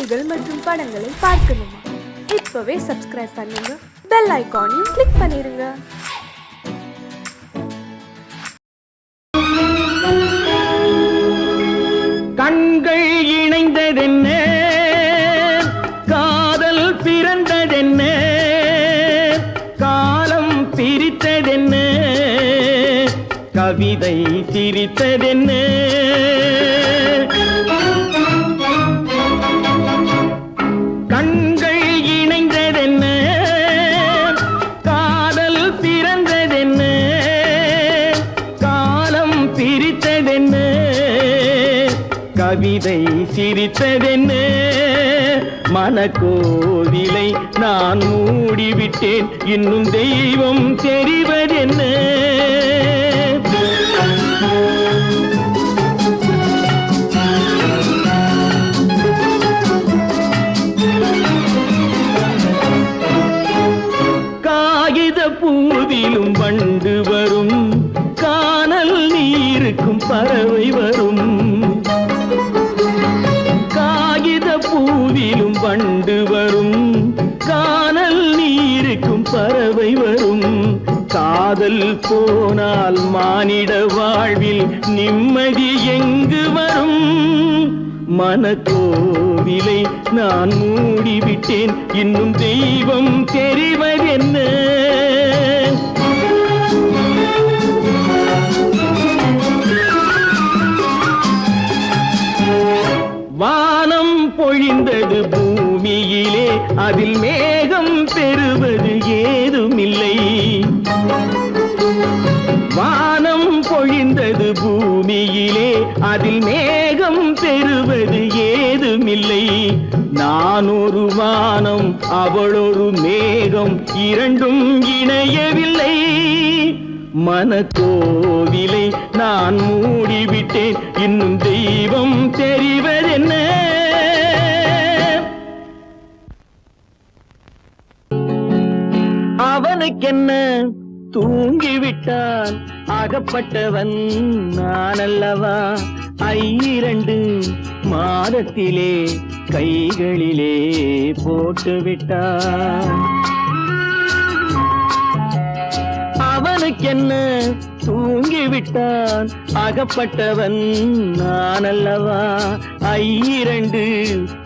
செய்திகள் மற்றும் படங்களை பார்க்கணுமா? இப்பவே சப்ஸ்கிரைப் பண்ணுங்க, பெல் ஐகானையும் கிளிக் பண்ணிருங்க. கண்கள் இணைந்ததென்ன, காதல் பிறந்ததென்ன, காலம் பிரித்ததென்ன, கவிதை சிரித்ததென்ன. கண்கள் இணைந்ததென்ன, காதல் பிறந்ததென்ன, காலம் பிரித்ததென்ன, கவிதை சிரித்ததென்ன. மனக்கோவிலை நான் மூடிவிட்டேன், இன்னும் தெய்வம் தெரிவதென்ன. காகித பூவிலும் வண்டு வரும், கானல் நீருக்கும் பறவை வரும். காகித பூவிலும் வண்டு வரும், கானல் நீருக்கும் பறவை வரும். காதல் போனால் மானிட வாழ்வில் நிம்மதி எங்கு வரும்? மனக்கோவிலை நான் மூடிவிட்டேன், இன்னும் தெய்வம் தெரிவதென்ன. வானம் பொழிந்தது பூமியிலே, அதில் மேகம் பெறுவது ஏதுமில்லை. வானம் பொழிந்தது பூமியிலே, அதில் மேகம் பெறுவது ஏதுமில்லை. நான் ஒரு வானம், அவளொரு மேகம், இரண்டும் இணையவில்லை. மனக்கோவிலை நான் மூடிவிட்டேன், இன்னும் தெய்வம் தெரிவதென்ன. அவனுக்கென்ன, தூங்கிவிட்டான், அகப்பட்டவன் நான் அல்லவா. 2 மாதத்திலே கைகளிலே போட்டுவிட்டான். அவனுக்கென்ன, தூங்கிவிட்டான், அகப்பட்டவன் நான் அல்லவா. 2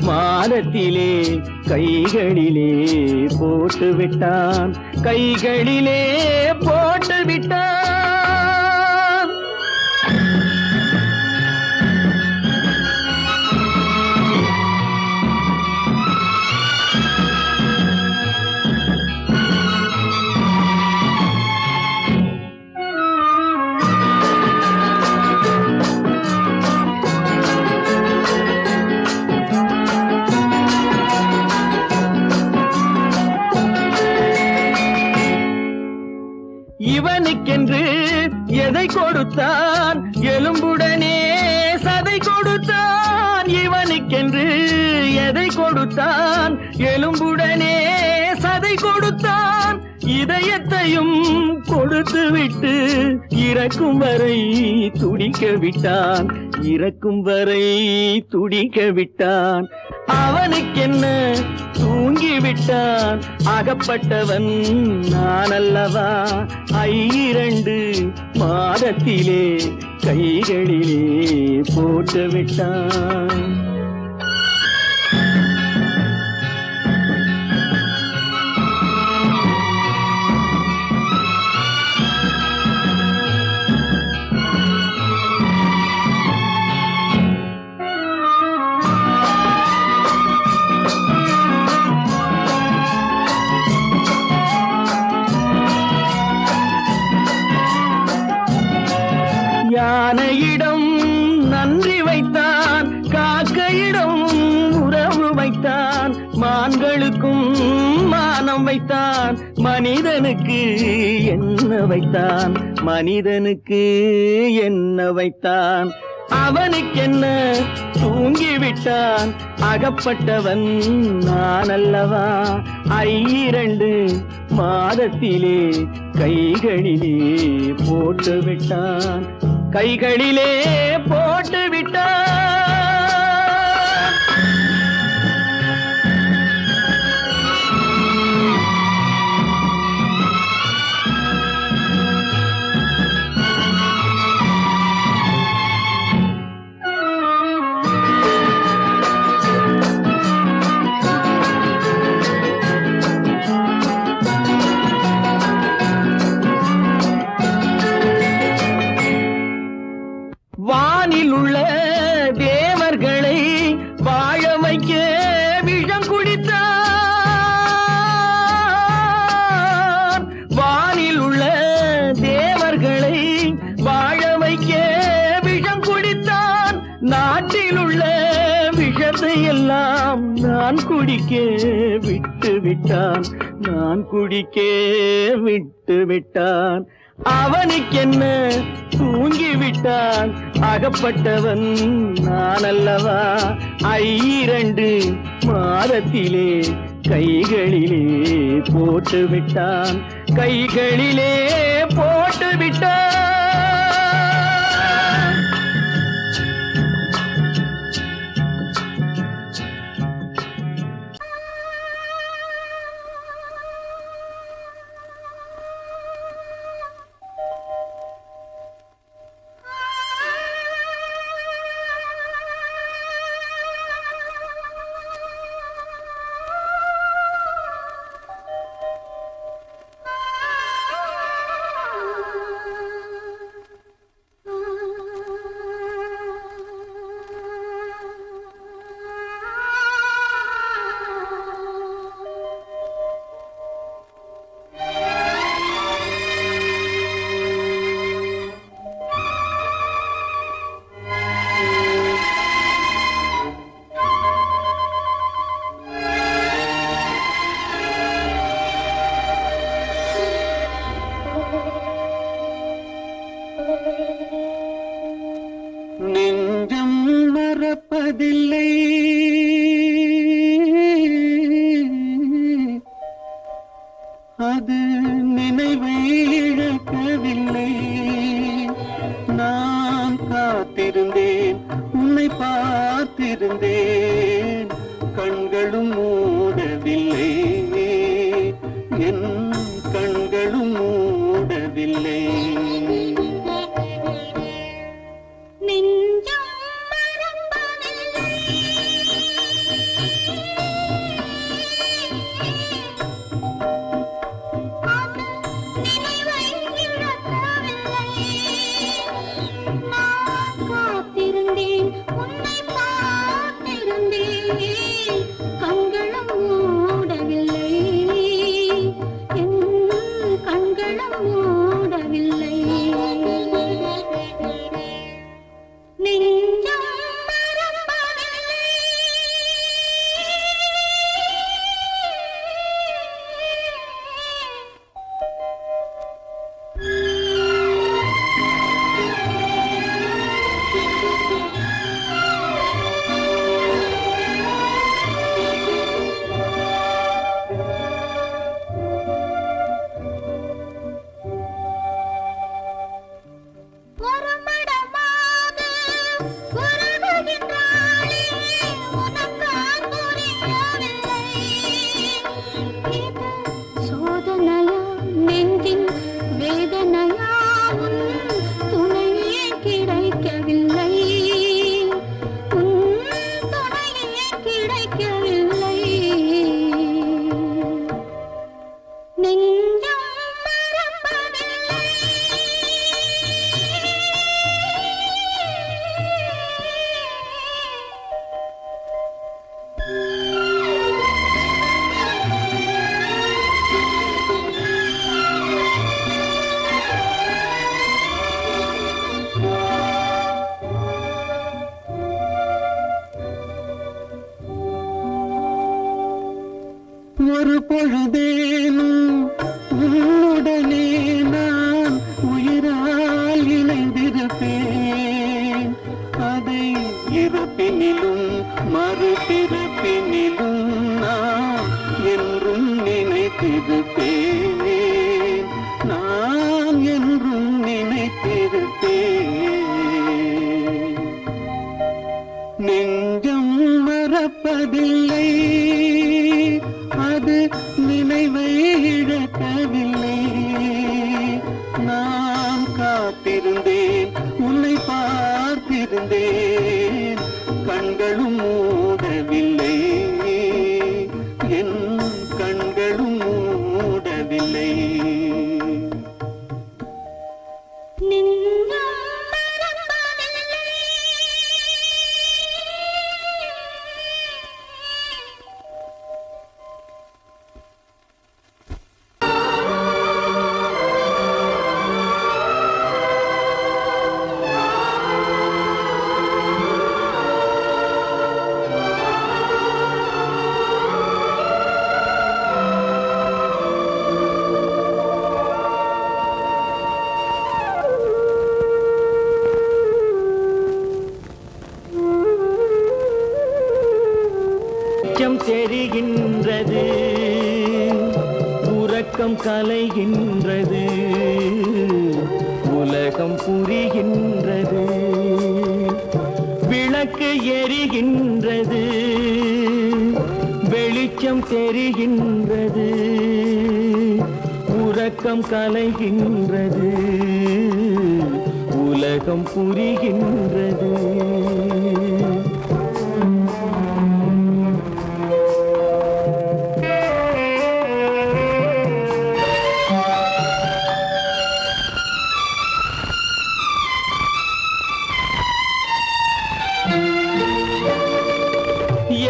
மாதத்திலே கைகளிலே போட்டுவிட்டான், கைகளிலே போட்டுவிட்டான். இவனுக்கென்று எதை கொடுத்தான், எலும்புடனே சதை கொடுத்தான். இவனுக்கென்று எதை கொடுத்தான், எலும்புடனே சதை கொடுத்தான். இதயத்தையும் கொடுத்து விட்டு இறக்கும் வரை துடிக்க விட்டான், இறக்கும் வரை துடிக்க விட்டான். அவனுக்கென்ன, தூங்கிவிட்டான், அகப்பட்டவன் நான் அல்லவா. 2 மாதத்திலே கைகளிலே போட்டுவிட்டான். யானையிடம் நன்றி வைத்தான், காக்கையிடம் உறவு வைத்தான். மான்களுக்கும் மானம் வைத்தான், மனிதனுக்கு என்ன வைத்தான், மனிதனுக்கு என்ன வைத்தான். அவனுக்கென்ன, தூங்கிவிட்டான், அகப்பட்டவன் நான் அல்லவா. 2 மாதத்திலே கைகளிலே போட்டுவிட்டான், கைகளிலே போட்டுவிட்டான். வைக்க விஷம் குடித்தான். வானில் உள்ள தேவர்களை வாழ வைக்க விஷம் குடித்தான். நாட்டில் உள்ள விஷத்தை எல்லாம் நான் குடிக்க விட்டு விட்டான். நான் குடிக்க விட்டு விட்டான். அவனுக்கென்ன தூங்கிவிட்டான். அகப்பட்டவன் நான் அல்லவா. 2 மாதத்திலே கைகளிலே போட்டு விட்டான். கைகளிலே போட்டு விட்டான். நெஞ்சம் மறப்பதில்லை, அது நினைவை இழக்கவில்லை. நான் காத்திருந்தேன், உன்னை பார்த்திருந்தேன், கண்களும் மூடவில்லை, என் கண்களும் மூடவில்லை. ஒரு பொழுதேனும் உன்னுடனே நான் உயிரால் இணைந்திருப்பேன். அதை இறப்பினிலும் மறுபிறப்பினிலும் நான் என்றும் நினைத்திருப்பேன். நான் என்றும் நினைத்திருப்பேன். நெஞ்சம் மறப்பதில்லை, அது நினைவை இழக்கவில்லை. நான் காத்திருந்தேன், உன்னை பார்த்திருந்தேன், கண்களும் மூடவில்லை, என் கண்களும் மூடவில்லை. வெளிச்சம் தெரிகின்றது, உறக்கம் கலைகின்றது, உலகம் புரிகின்றது. விளக்கு எரிகின்றது, வெளிச்சம் தெரிகின்றது, உறக்கம் கலைகின்றது, உலகம் புரிகின்றது.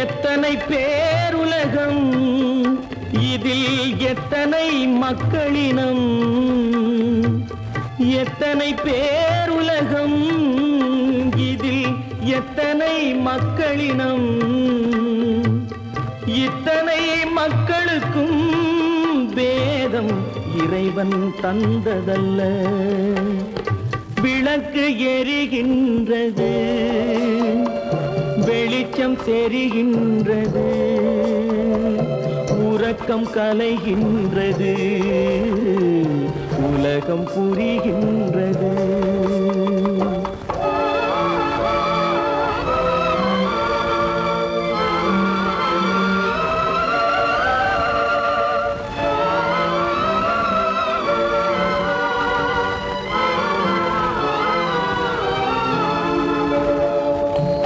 எத்தனை பேருலகம், இதில் எத்தனை மக்களினம், எத்தனை பேருலகம், இதில் எத்தனை மக்களினம், இத்தனை மக்களுக்கும் வேதம் இறைவன் தந்ததல்ல. விளக்கு எரிகின்றது, வெளிச்சம் தெரிகின்றது, உறக்கம் கலைகின்றது, உலகம் புரிகின்றது.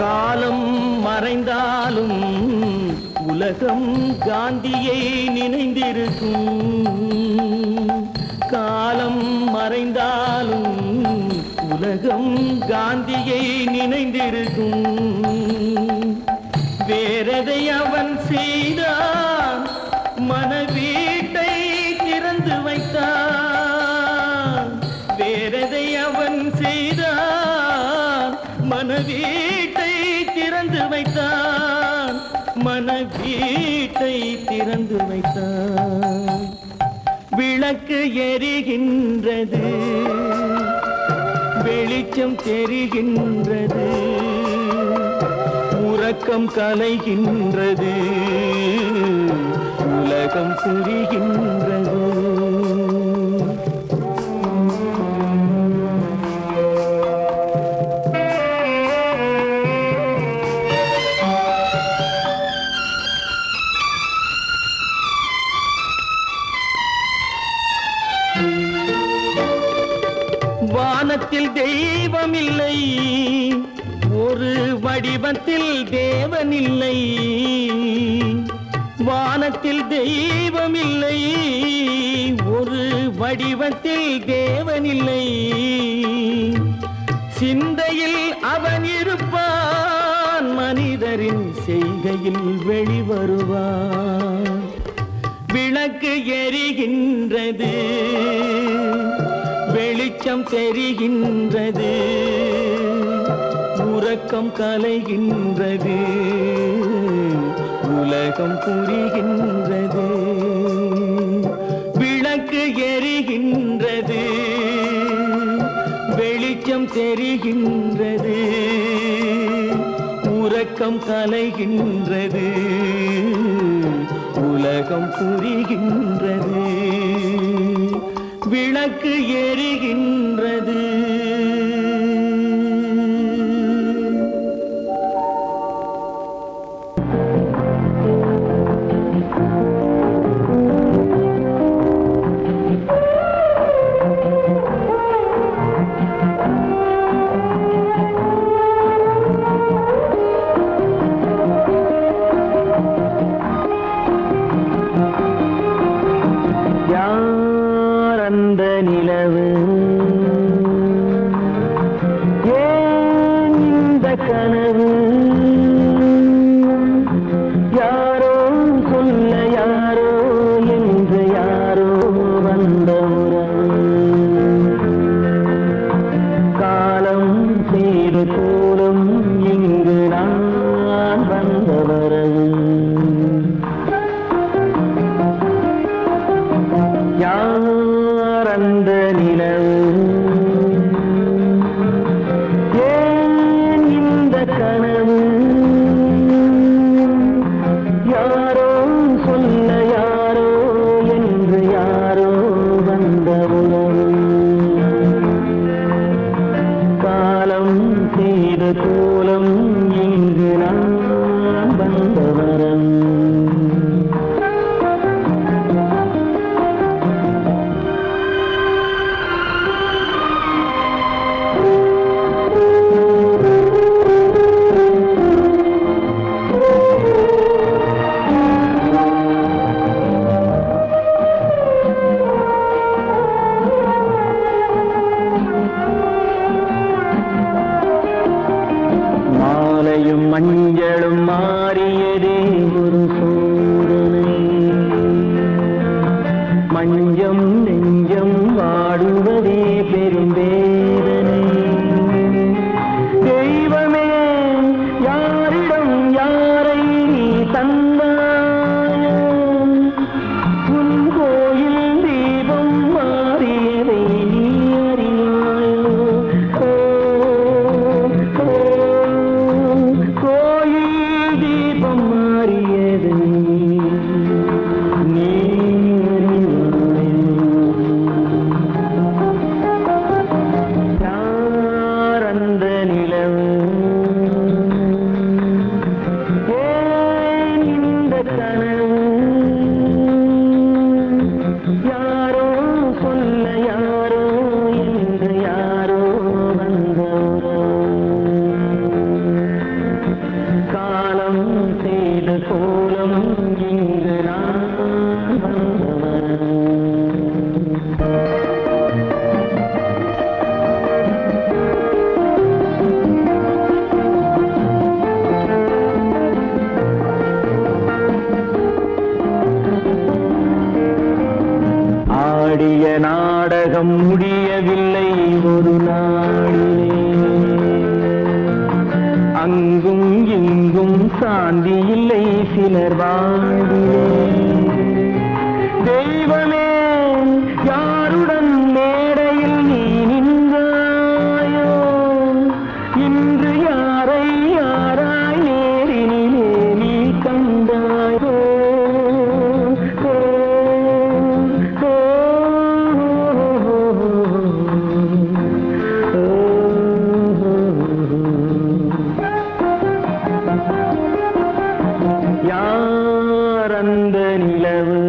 காலம் மறைந்தாலும் உலகம் காந்தியை நினைந்திருக்கும். காலம் மறைந்தாலும் உலகம் காந்தியை நினைந்திருக்கும். வேறெதை அவன் செய்தான், மனவீட்டை திறந்து வைத்தான். வேறெதை அவன் செய்தான், மனவீட்டை திறந்து வைத்தான், மனவீட்டை திறந்து வைத்தான். விளக்கு எரிகின்றது, வெளிச்சம் தெரிகின்றது, உறக்கம் கலைகின்றது, உலகம் புரிகின்றது. வானத்தில் தெய்வமில்லை, ஒரு வடிவத்தில் தேவனில்லை. வானத்தில் தெய்வமில்லை, ஒரு வடிவத்தில் தேவனில்லை. சிந்தையில் அவன் இருப்பான், மனிதரின் செய்கையில் வெளிவருவான். விளக்கு எரிகின்றது, வெளிச்சம் தெரிகின்றது, உறக்கம் கலைகின்றது, உலகம் புரிகின்றது. விளக்கு எரிகின்றது, வெளிச்சம் தெரிகின்றது, உறக்கம் கலைகின்றது, உலகம் புரிகின்றது. விளக்கு எரிகின்றது. யார் அந்த நிலவு, சிலர் வாழ்விலே தெய்வமே யாருடன் மேடையில் நீ நின்றாயோ இன்று யாரை யாராய் நேரினிலே நீ கண்டாயோ ஓ, ஓ, யார் அந்த நிலவு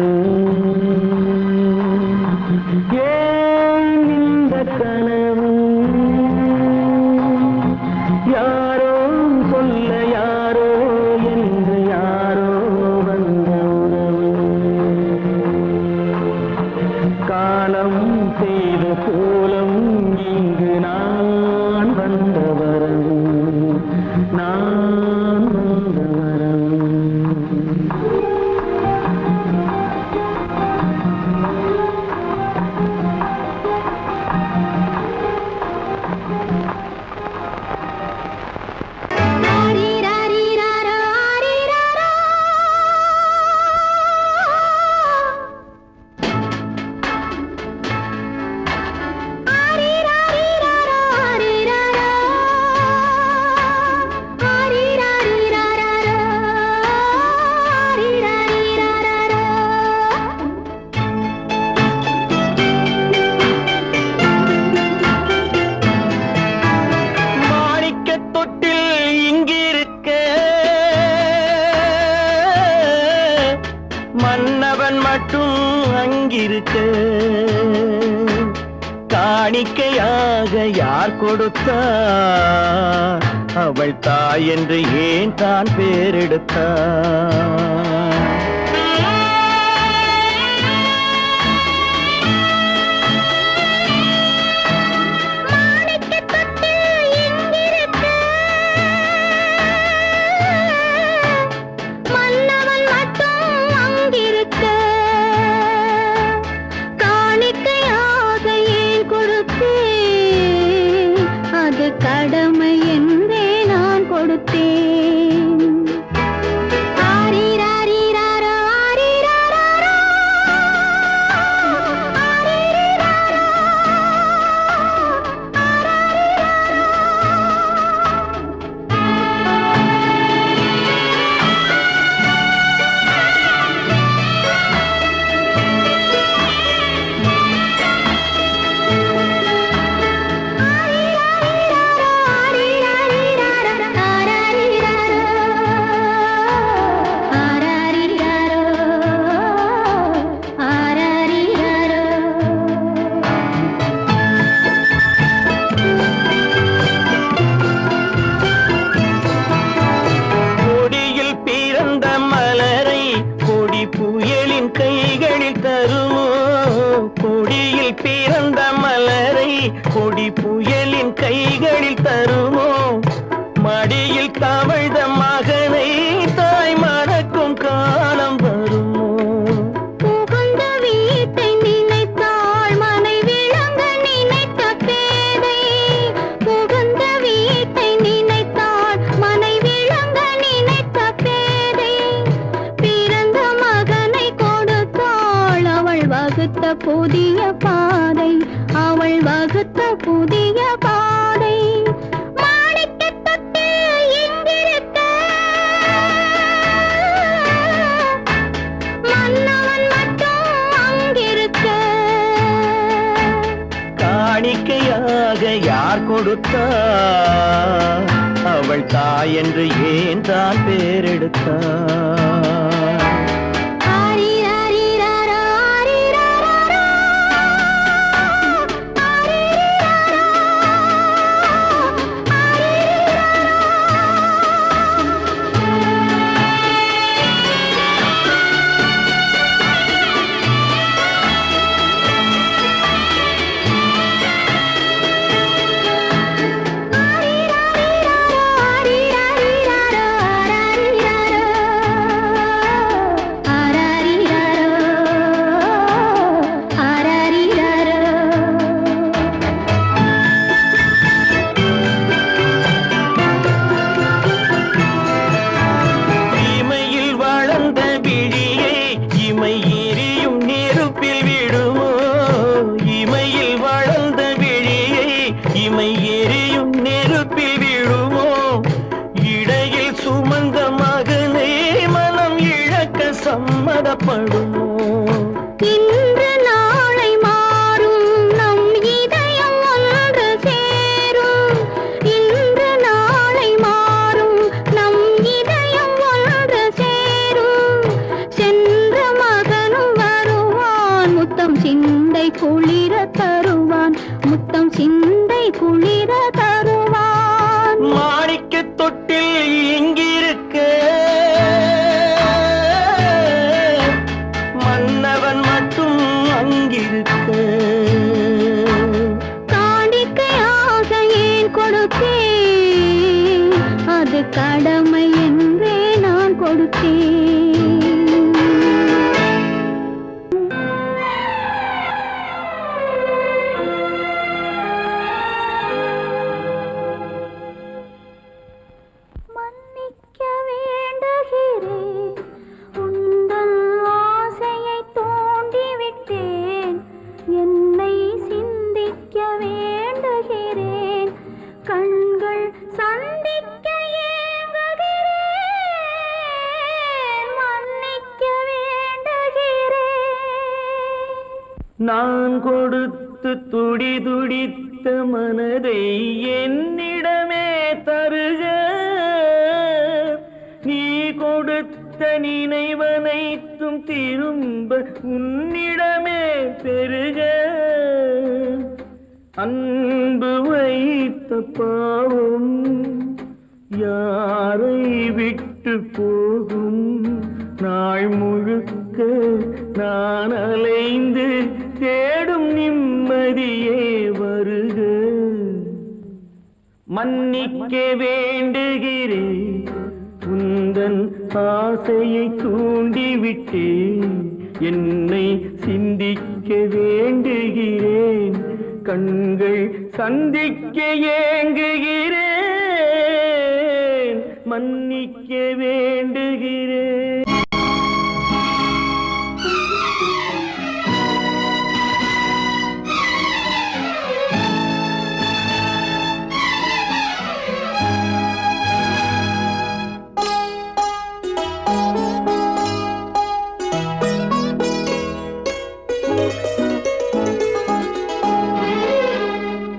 ஏன் இந்த கனவு யாரோ சொல்ல யாரோ என்று யாரோ வந்த உறவு காலம் செய்த கோலம் இங்கு நான் வந்த வரவு நான் வந்த வரவு மாணிக்கத் தொட்டில் இங்கிருக்க மன்னவன் மட்டும் அங்கிருக்க காணிக்கையாக யார் கொடுத்தார் அவள் தாய் என்று ஏன் தான் பேரெடுத்தார் மன்னவன் மட்டும் அங்கிருக்க காணிக்கையாக ஏன் கொடுத்தேன் அது கடமை என்றே நான் கொடுத்தேன் ஆரிராரிராரோ, ஆரிராராரோ, ஆரிராரோ, கொடியில் பிறந்த மலரை கொடி புயலின் கைகளில் தருமோ கொடியில் பிறந்த மலரை கொடி புயலின் கைகளில் தருமோ மடியில் தவழ்ந்த மகனை தாய் மறக்கும் காலம் வருமோ புகுந்த வீட்டை நினைத்தாள் மனை விளங்க நினைத்த பேதை புகுந்த வீட்டை நினைத்தாள் மனை விளங்க நினைத்த பேதை பிறந்த மகனை கொடுத்தாள் அவள் வகுத்த புதிய பாதை அவள் வகுத்த புதிய பாதை மாணிக்கத் தொட்டில் இங்கிருக்க மன்னவன் மட்டும் அங்கிருக்க காணிக்கையாக யார் கொடுத்தார் அவள் தாய் என்று ஏன் தான் பேரெடுத்தார் ஆரிராரிராரோ, ஆரிராராரோ, ஆரிராரோ, ஆரிராரிராரோ, ஆரிராரிராரோ, ஆரிராரிராரோ. சம்மதப்படுமோ? இன்று நாளை மாறும் நம் இதயம் ஒன்று சேரும். இன்று நாளை மாறும் நம் இதயம் ஒன்று சேரும். சென்ற மகனும் வருவான், முத்தம் சிந்தை குளிர தருவான், முத்தம் சிந்தை குளிர தருவான். மாணிக்க தொட்டில் இங்கிருக்க மன்னவன் மட்டும் அங்கிருக்க. காணிக்கையாக ஏன் கொடுத்தேன், அது கடமை என்றே நான் கொடுத்தேன். மன்னிக்க வேண்டுகிறேன், உந்தன் ஆசையை தூண்டிவிட்டேன். என்னை சிந்திக்க வேண்டுகிறேன், கண்கள் சந்திக்க ஏங்குகிறேன். மன்னிக்க வேண்டுகிறேன். நான் கொடுத்து துடி துடித்த மனதை என்னிடமே தருக. நீ கொடுத்த நினைவனைத்தும் திரும்ப உன்னிடமே பெருக. அன்பு வைத்த பாவம் யாரை விட்டு போகும்? நாள் முழுக்க நான் அலைந்து தேடும் நிம்மதியே வருக. மன்னிக்க வேண்டுகிறேன், உந்தன் ஆசையை தூண்டிவிட்டேன். என்னை சிந்திக்க வேண்டுகிறேன், கண்கள் சந்திக்க ஏங்குகிறேன். மன்னிக்க வேண்டுகிறேன்.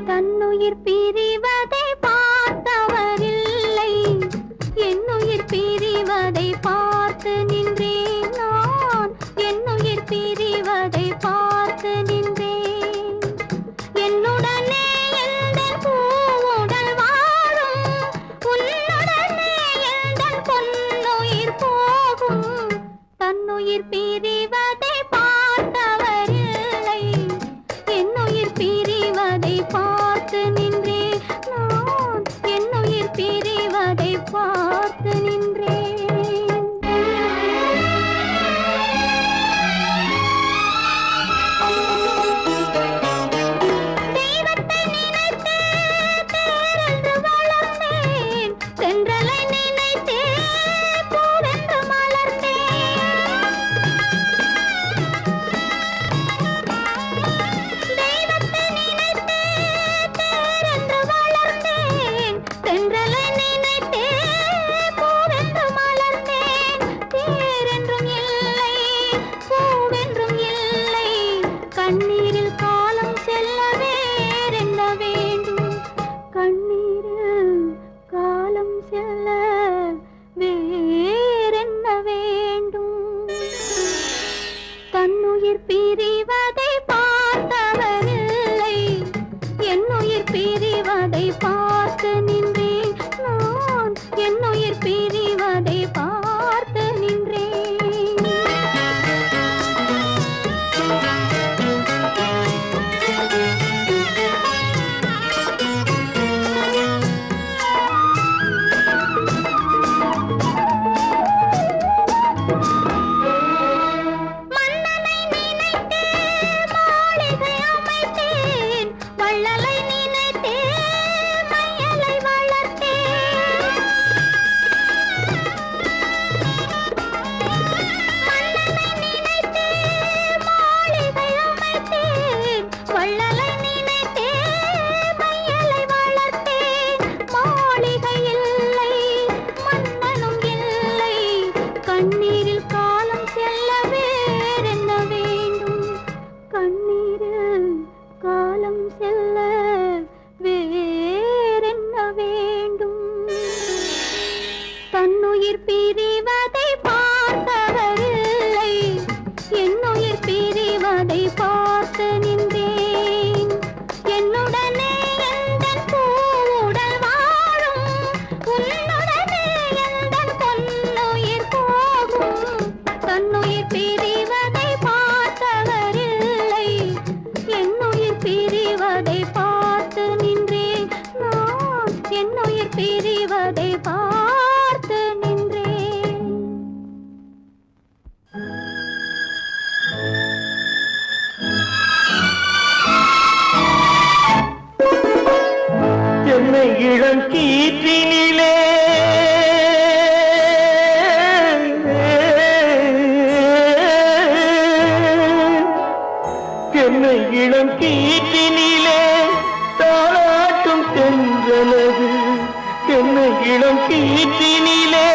தன்னுயிர் பிரிவதை பார்த்தவரில்லை, என்னுயிர் பிரிவதை பார்த்து நின்றேன் நான். என்னுயிர் பிரிவதை பார்த்து நின்றேன். என்னுடனே எந்தன் பூவுடல் வாழும், உன்னுடனே எந்தன் பொன்னுயிர் போகும். தன்னுயிர் பிரிவதை பார்த்தவரில்லை, என்னுயிர் பிரிவதை பார்த்து நின்றேன் நான். என்னுயிர் பிரிவதை பார்த்து நின்றேன். தெய்வத்தை நினைத்தே தேரென்று வளர்ந்தேன், தென்றலை நினைத்தே பூவென்று மலர்ந்தேன். என்னை இளம் கீற்றினிலே தாளாட்டும் தென்றலது. என்னை இளம் கீற்றினிலே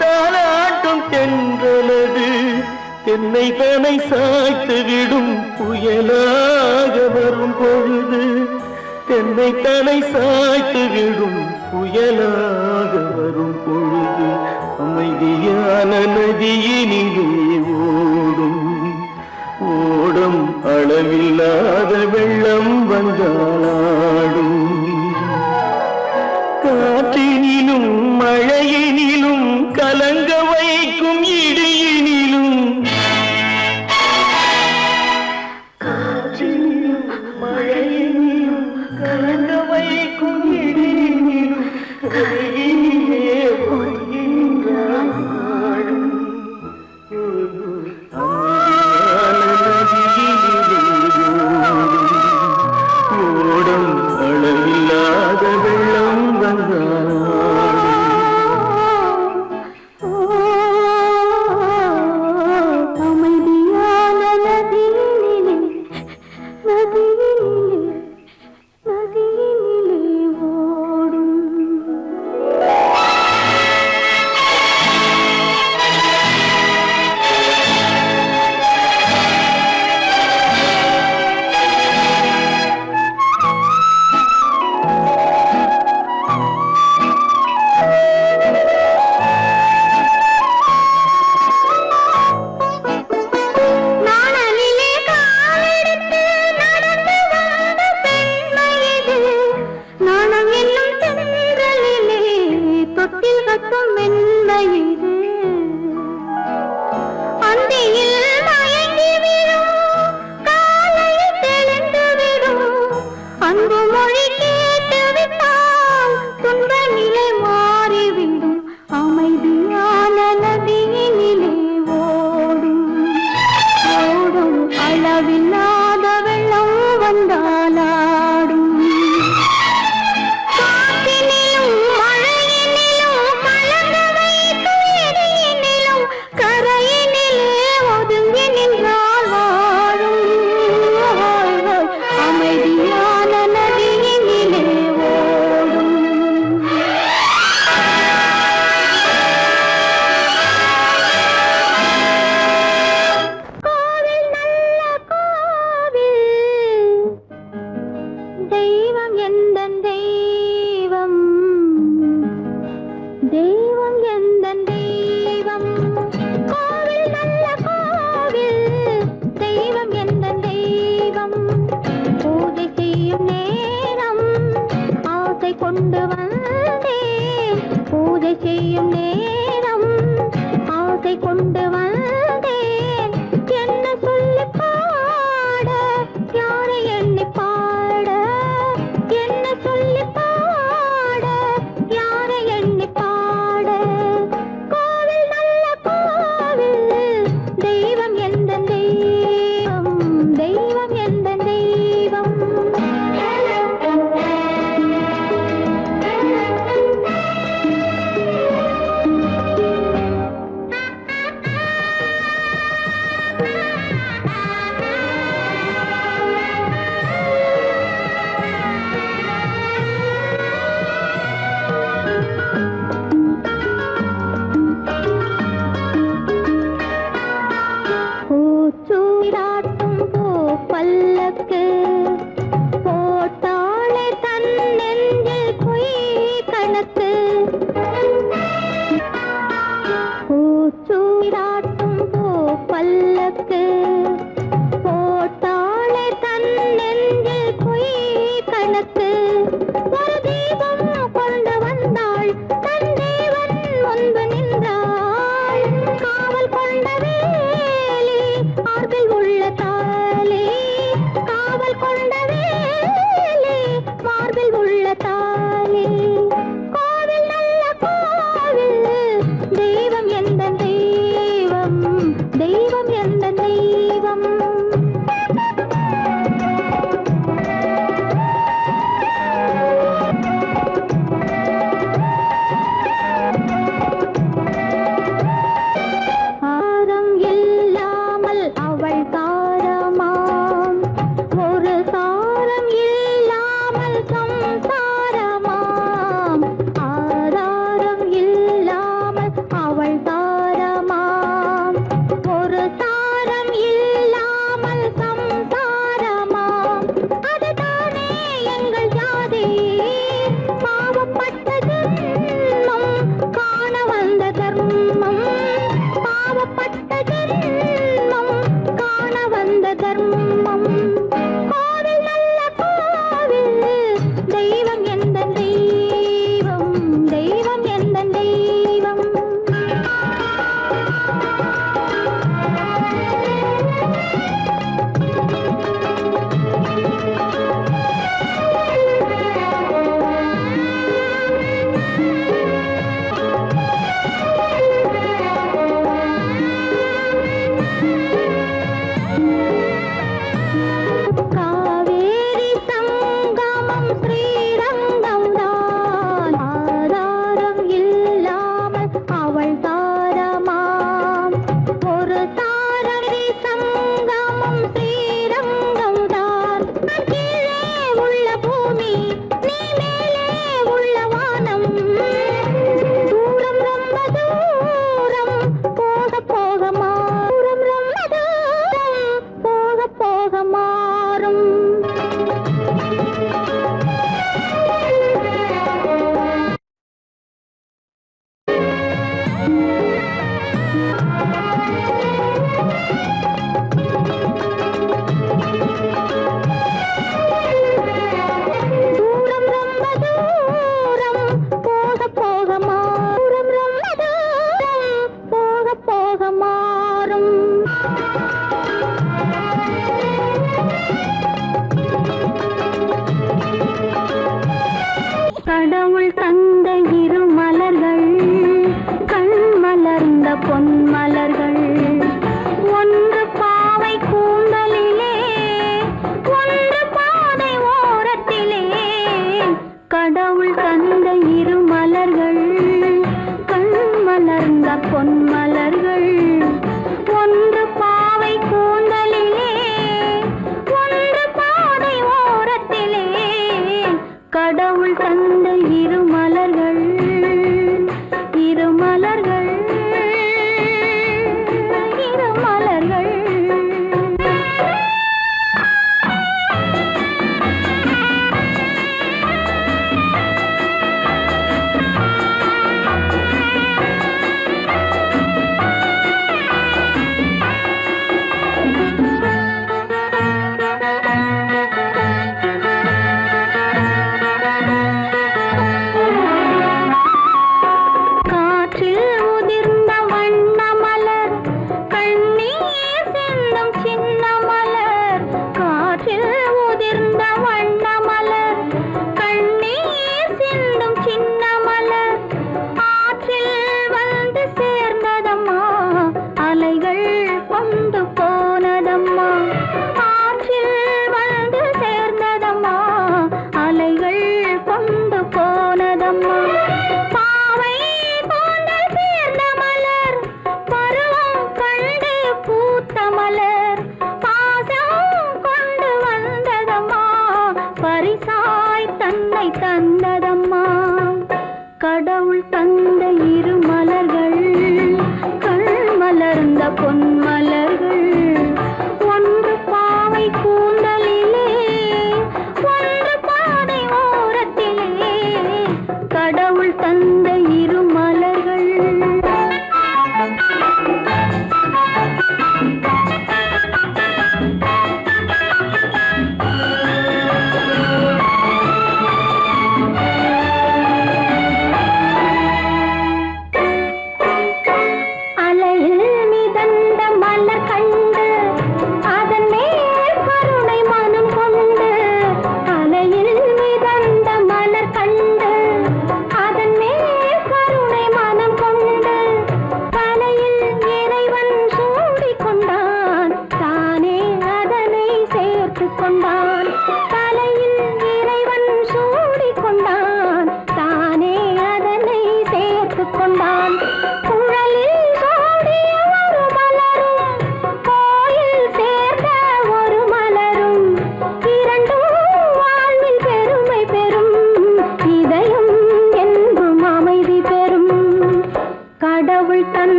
தாளாட்டும் தென்றலது. என்னை தனை சாய்த்து விடும் புயலாக வரும் பொழுது. என்னை தனை சாய்த்து விடும் புயலாக வரும் பொழுது. அமைதியான நதியினிலே ஓடும் ஓடும் அளவில்லாத வெள்ளம் வந்தாடும். காற்றினிலும் மழையினிலும் கலங்க வைக்கும் இடியினிலும். காற்றினிலும் மழையினிலும் கலங்க வைக்கும் இடியினிலும் கரையினிலே போகின்றான் நாடும். ஓடும் அளவில்லாத வெள்ளம் அமைதியான நதியினிலே ஓடும். நாணலிலே காலெடுத்து நடந்து வந்த பெண்மை இது. நாணம் என்னும் தென்றலிலே தொட்டில் கட்டும் மென்மை இது. அந்தியில் மயங்கி விடும் காலையில் தெளிந்து விடும். அன்பு மொழி கேட்டு விட்டால் துன்ப நிலை மாறிவிடும். அமைதியான நதியினிலே ஓடும் ஓடும் அளவில்லாத வெள்ளம் வந்தாலாடும். காற்றினிலும் மழையினிலும் கலங்க வைக்கும் இடியினிலும் கரையினிலே ஒதுங்கி நின்றால் வாழும். அமைதியான நதியினிலே ஓடும். கோவில் நல்ல கோவில். தெய்வம் எந்தன் தெய்வம். தெய்வம் எந்தன் தெய்வம். கோவில் நல்ல கோவில். தெய்வம் எந்தன் தெய்வம். பூஜை செய்யும் நேரம் ஆசை கொண்டு வந்தேன். பூஜை செய்யும் நேரம் ஆசை கொண்டு வந்தேன். என்ன சொல்லி பாட யாரை எண்ணி பாட. என்ன சொல்லி பாட யாரை எண்ணி பாட. கோவில் நல்ல கோவில். தெய்வம் எந்த தெய்வம். தெய்வம் எந்த தெய்வம். பூச்சூடாட்டும் பூ பல்லக்கு போட்டாளே தன் நெஞ்சில் பொய் கணக்கு. பூச்சூடாட்டும் பூ பல்லக்கு போட்டாளே தன் நெஞ்சில் பொய் கணக்கு. ஒரு தீபம் கொண்டு வந்தாள் தன் தேவன் முன்பு நின்றாள். காவல் கொண்ட வேலி மார்பில் உள்ள தாலி. காவல் கொண்ட வேலி மார்பில் உள்ள தாலி. கோவில் நல்ல கோவில். தெய்வம் எந்த தெய்வம். தெய்வம் எந்த தெய்வம். ஆரம் இல்லாமல் அவள் தாரமாம். மாறும். தூரம் ரொம்ப தூரம் போக போக மாறும். ரொம்ப தூரம் போக போக மாறும். கடவுள் தந்த இரு மலர்கள் கண் மலர்ந்த பொன் மலர்கள். ஒன்று பாவை கூந்தலிலே, ஒன்று பாதை ஓரத்திலே. கடவுள் தந்த இரு மலர்கள் கண் மலர்ந்த பொன் மலர்கள். ஒன்று பாவை கூந்தலிலே, ஒன்று பாதை ஓரத்திலே. கடவுள் தந்த இரு மலர்கள், இரு மலர்கள், இரு மலர்கள். காற்றில் உதிர்ந்த வண்ண மலர், கண்ணீர் சிந்தும் சின்ன மலர். காற்றில் உதிர்ந்த வண்ண மலர், கண்ணீர் சிந்தும் சின்ன மலர். ஆற்றில் வந்து சேர்ந்ததம்மா, அலைகள் கொண்டு போனதம்மா. ஆற்றில் வந்து சேர்ந்ததம்மா, அலைகள் கொண்டு போனதம்மா. பாவை போன்றல் சேர்ந்த மலர், பருவம் கண்டு பூத்த மலர். பாசம் கொண்டு வந்ததம்மா, பரிசாய் தன்னை தந்ததம்மா. கடவுள் தந்த இரு மலர்கள் கண் மலர்ந்த பொன் மலர்கள். ஒன்று பாவை கூந்தலிலே, ஒன்று பாதை ஓரத்திலே. கடவுள் தந்த இரு மலர்கள். அலையில் மிதந்த மலர் கண்ட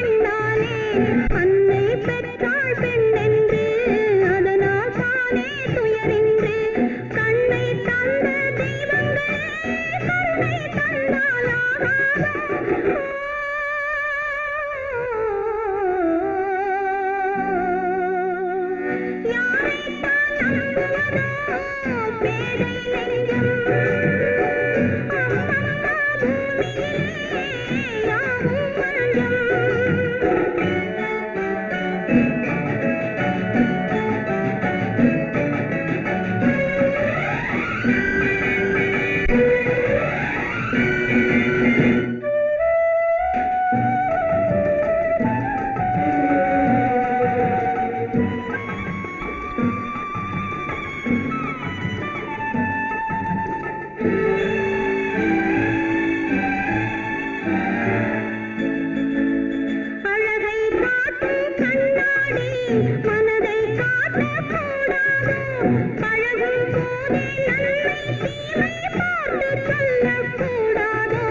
கண்ணாலே அன்னை பெற்றாள் பெண்ணென்று அதனால் தானே துயரின்று கண்ணை தந்த தெய்வங்களே கருணை தந்தாலாகாதோ அழகை காட்டும் கண்ணாடி மனதை காட்டக்கூடாதோ பழகும் போதே நன்மை தீமை பார்த்து சொல்லக்கூடாதோ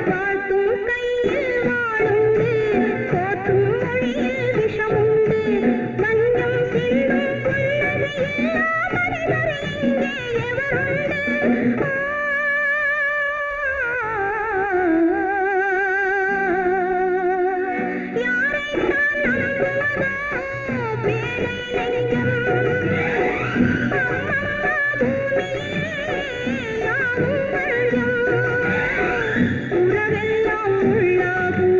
வாழ்த்தும் கையில் வாழுண்டு போற்றும் மொழியில் விஷமுண்டு மஞ்சம் சிந்தும் புன்னகையில்லா மனிதர் இங்கே எவருண்டு உறவெல்லாம் உள்ளாகும்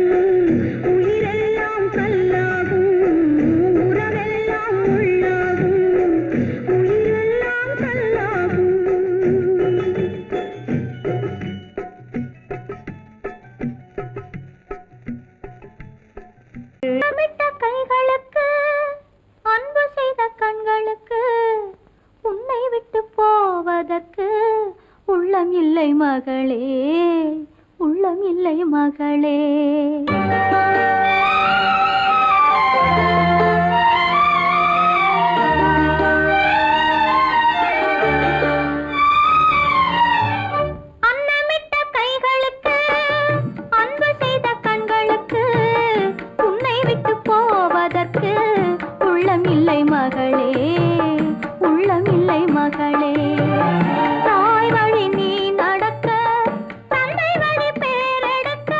உயிரெல்லாம் கல்லாகும் உறவெல்லாம் உள்ளாகும் உயிரெல்லாம் கல்லாகும் தமிட்ட கைகளுக்கு அன்பு செய்த கண்களுக்கு உன்னை விட்டு போவதற்கு உள்ளம் இல்லை மகளே உள்ளம் இல்லை மகளே அன்னமிட்ட கைகளுக்கு அன்பு செய்த கண்களுக்கு உன்னை விட்டு போவதற்கு உள்ளம் இல்லை மகளே உள்ளம் இல்லை மகளே தாய் வழி நீ நடக்க தந்தை வழி பேரெடுக்க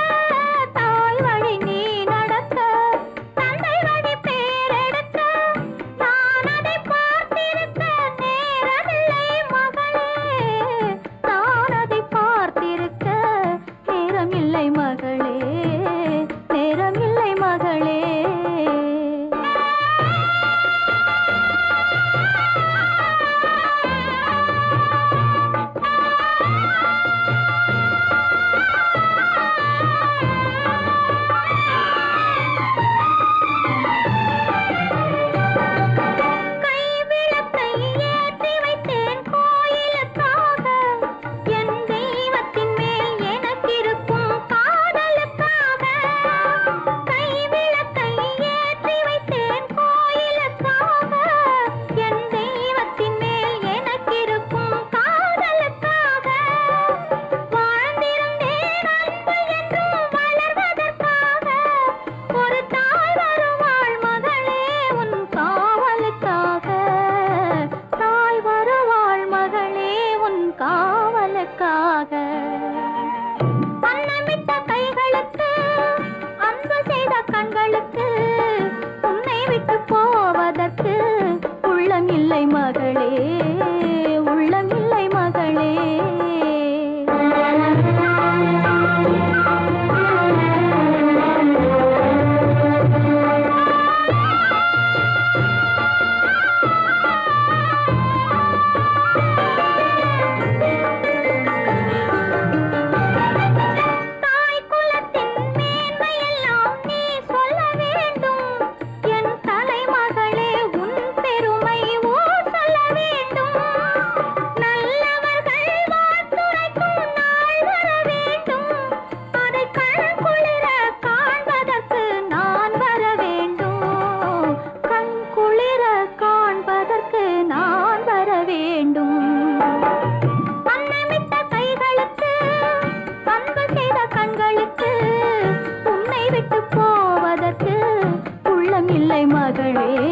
தாய் வழி நீ மகளே